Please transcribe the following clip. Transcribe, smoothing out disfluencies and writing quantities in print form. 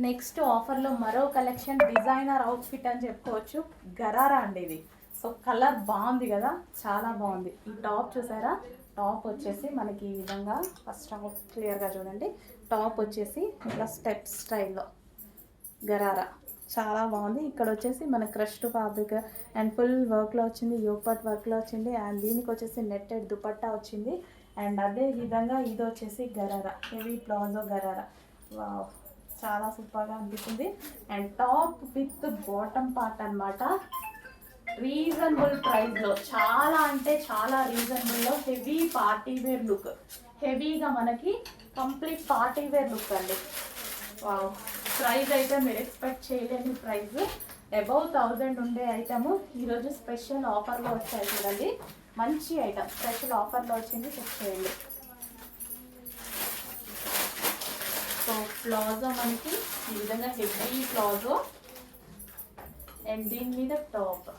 Next ఆఫర్లో మరో collection designer outfit అని చెప్పుకోవచ్చు. గరారా అండి ఇది. సో కలర్ బాగుంది కదా, చాలా బాగుంది. ఈ టాప్ చూసారా, టాప్ వచ్చేసి మనకి ఈ విధంగా ఫస్ట్ టాప్ క్లియర్గా చూడండి. టాప్ వచ్చేసి ఇట్లా స్టెప్ స్టైల్లో గరారా చాలా బాగుంది. ఇక్కడ వచ్చేసి మన క్రష్డ్ ఫ్యాబ్రిక్ అండ్ ఫుల్ వర్క్లో వచ్చింది, యోగపాట్ వర్క్లో వచ్చింది. అండ్ దీనికి వచ్చేసి నెట్టెడ్ దుపట్టా వచ్చింది. అండ్ అదే విధంగా ఇది వచ్చేసి gharara, heavy palazzo gharara. Wow, చాలా సూపర్గా అనిపిస్తుంది. And top with bottom part అనమాట. రీజనబుల్ ప్రైస్లో, చాలా అంటే చాలా రీజనబుల్లో హెవీ పార్టీ వేర్ లుక్. హెవీగా మనకి కంప్లీట్ పార్టీ వేర్ లుక్ అండి. వావ్, ప్రైస్ అయితే మీరు ఎక్స్పెక్ట్ చేయలేని ప్రైస్. అబౌవ్ 1000 ఉండే ఐటమ్ ఈరోజు స్పెషల్ ఆఫర్లో వచ్చాయి చూడండి. మంచి ఐటమ్ స్పెషల్ ఆఫర్లో వచ్చింది, చెక్ చేయండి. సో ప్లాజో మనకి ఈ విధంగా హెవీ ప్లాజో అండ్ దీని మీద టాప్.